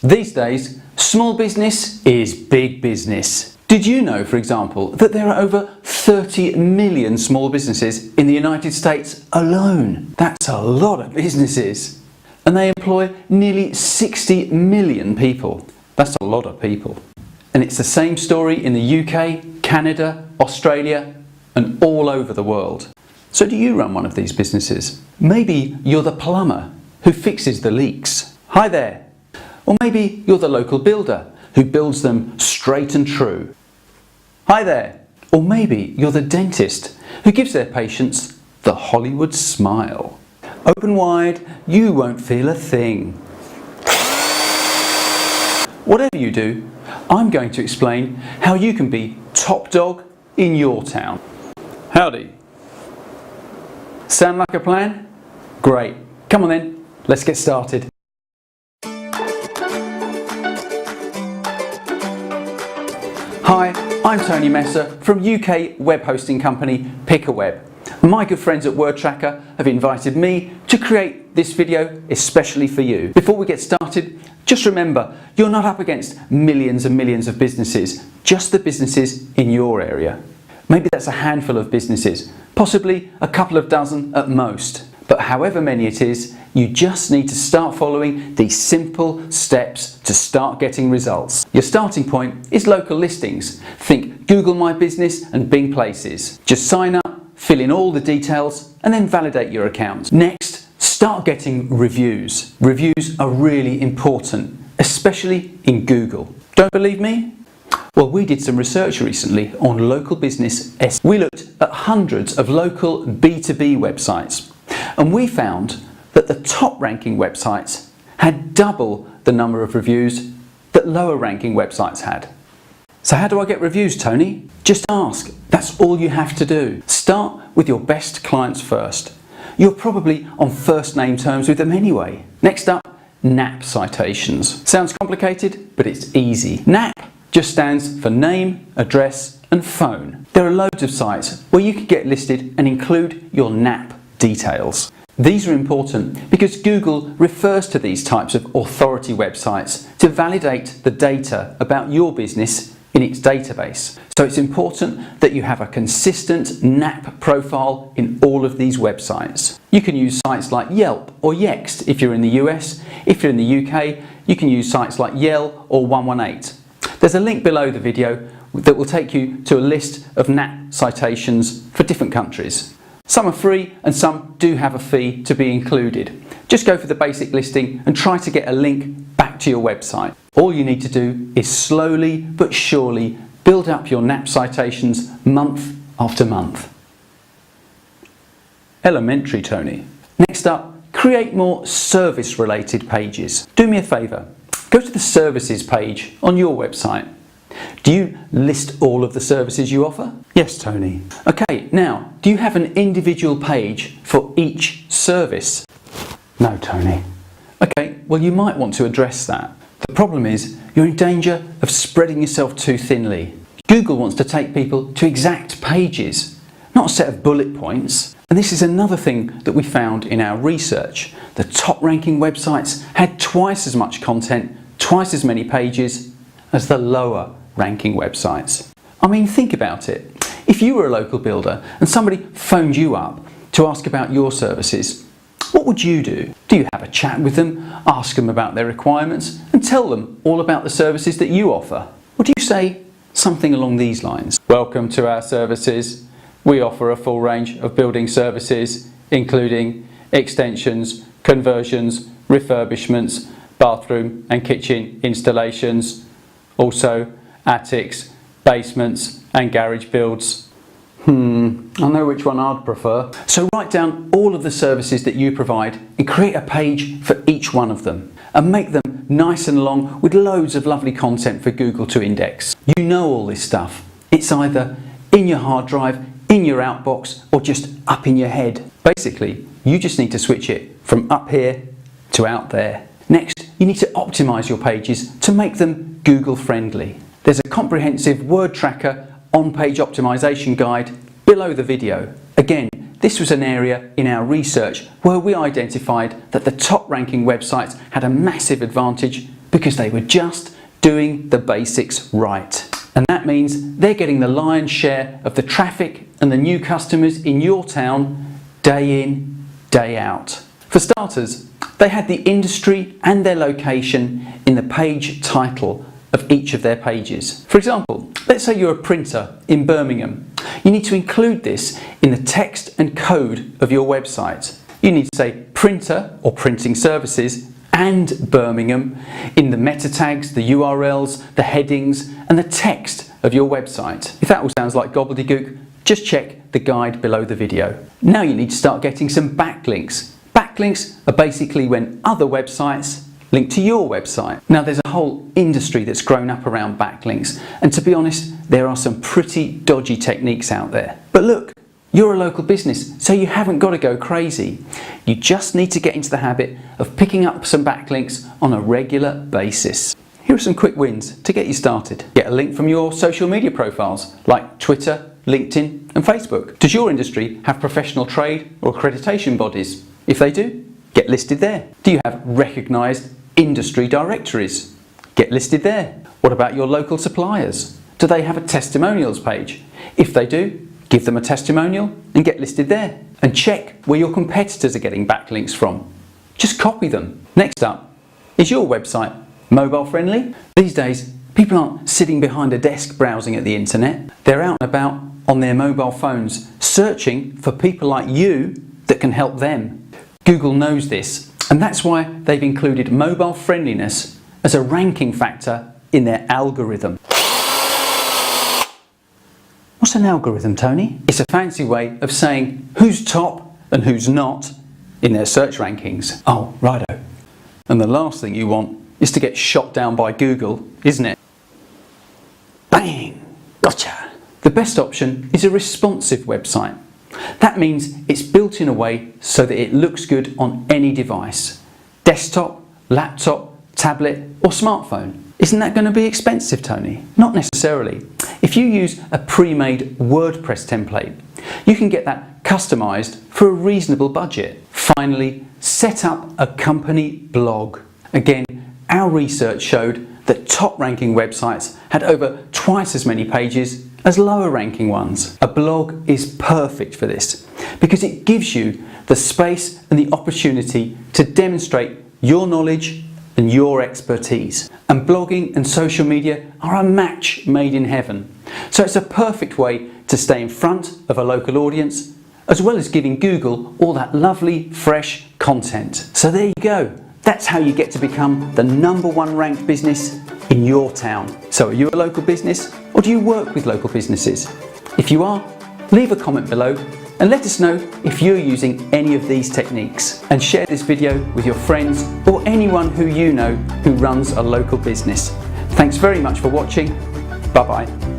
These days, small business is big business. Did you know, for example, that there are over 30 million small businesses in the United States alone? That's a lot of businesses. And they employ nearly 60 million people. That's a lot of people. And it's the same story in the UK, Canada, Australia, and all over the world. So do you run one of these businesses? Maybe you're the plumber who fixes the leaks. Hi there. Or maybe you're the local builder who builds them straight and true. Hi there. Or maybe you're the dentist who gives their patients the Hollywood smile. Open wide, you won't feel a thing. Whatever you do, I'm going to explain how you can be top dog in your town. Howdy. Sound like a plan? Great. Come on then, let's get started. Hi, I'm Tony Messer from UK web hosting company Pickaweb. My good friends at Wordtracker have invited me to create this video especially for you. Before we get started, just remember, you're not up against millions and millions of businesses, just the businesses in your area. Maybe that's a handful of businesses, possibly a couple of dozen at most. But however many it is, you just need to start following these simple steps to start getting results. Your starting point is local listings. Think Google My Business and Bing Places. Just sign up, fill in all the details, and then validate your account. Next, start getting reviews. Reviews are really important, especially in Google. Don't believe me? Well, we did some research recently on local business SEO. We looked at hundreds of local B2B websites, and we found that the top ranking websites had double the number of reviews that lower ranking websites had. So how do I get reviews, Tony? Just ask. That's all you have to do. Start with your best clients first. You're probably on first name terms with them anyway. Next up, NAP citations. Sounds complicated, but it's easy. NAP just stands for name, address, and phone. There are loads of sites where you can get listed and include your NAP details. These are important because Google refers to these types of authority websites to validate the data about your business in its database. So it's important that you have a consistent NAP profile in all of these websites. You can use sites like Yelp or Yext if you're in the US. If you're in the UK, you can use sites like Yell or 118. There's a link below the video that will take you to a list of NAP citations for different countries. Some are free and some do have a fee to be included. Just go for the basic listing and try to get a link back to your website. All you need to do is slowly but surely build up your NAP citations month after month. Elementary, Tony. Next up, create more service related pages. Do me a favour, go to the services page on your website. Do you list all of the services you offer? Yes, Tony. Okay, now, do you have an individual page for each service? No, Tony. Okay, well you might want to address that. The problem is you're in danger of spreading yourself too thinly. Google wants to take people to exact pages, not a set of bullet points. And this is another thing that we found in our research. The top ranking websites had twice as much content, twice as many pages as the lower ranking websites. I mean, think about it. If you were a local builder and somebody phoned you up to ask about your services, what would you do? Do you have a chat with them, ask them about their requirements and tell them all about the services that you offer? Or do you say something along these lines? Welcome to our services. We offer a full range of building services, including extensions, conversions, refurbishments, bathroom and kitchen installations, also attics, basements and garage builds. I know which one I'd prefer. So write down all of the services that you provide and create a page for each one of them and make them nice and long with loads of lovely content for Google to index. You know all this stuff. It's either in your hard drive, in your outbox, or just up in your head. Basically, you just need to switch it from up here to out there. Next, you need to optimize your pages to make them Google friendly. There's a comprehensive Wordtracker on-page optimization guide below the video. Again, this was an area in our research where we identified that the top ranking websites had a massive advantage because they were just doing the basics right. And that means they're getting the lion's share of the traffic and the new customers in your town day in, day out. For starters, they had the industry and their location in the page title of each of their pages. For example, let's say you're a printer in Birmingham. You need to include this in the text and code of your website. You need to say printer or printing services and Birmingham in the meta tags, the URLs, the headings and the text of your website. If that all sounds like gobbledygook, just check the guide below the video. Now you need to start getting some backlinks. Backlinks are basically when other websites link to your website. Now there's a whole industry that's grown up around backlinks, and to be honest, there are some pretty dodgy techniques out there. But look, you're a local business, so you haven't got to go crazy. You just need to get into the habit of picking up some backlinks on a regular basis. Here are some quick wins to get you started. Get a link from your social media profiles like Twitter, LinkedIn and Facebook. Does your industry have professional trade or accreditation bodies? If they do, get listed there. Do you have recognised industry directories? Get listed there. What about your local suppliers? Do they have a testimonials page? If they do, give them a testimonial and get listed there. And check where your competitors are getting backlinks from. Just copy them. Next up, is your website mobile friendly? These days, people aren't sitting behind a desk browsing at the internet. They're out and about on their mobile phones, searching for people like you that can help them. Google knows this, and that's why they've included mobile friendliness as a ranking factor in their algorithm. What's an algorithm, Tony? It's a fancy way of saying who's top and who's not in their search rankings. Oh, righto. And the last thing you want is to get shot down by Google, isn't it? Bang! Gotcha! The best option is a responsive website. That means it's built in a way so that it looks good on any device. Desktop, laptop, tablet or smartphone. Isn't that going to be expensive, Tony? Not necessarily. If you use a pre-made WordPress template, you can get that customized for a reasonable budget. Finally, set up a company blog. Again, our research showed that top ranking websites had over twice as many pages as lower ranking ones. A blog is perfect for this because it gives you the space and the opportunity to demonstrate your knowledge and your expertise. And blogging and social media are a match made in heaven. So it's a perfect way to stay in front of a local audience, as well as giving Google all that lovely, fresh content. So there you go. That's how you get to become the #1 ranked business in your town. So are you a local business, or do you work with local businesses? If you are, leave a comment below and let us know if you're using any of these techniques, and share this video with your friends or anyone who you know who runs a local business. Thanks very much for watching. Bye bye.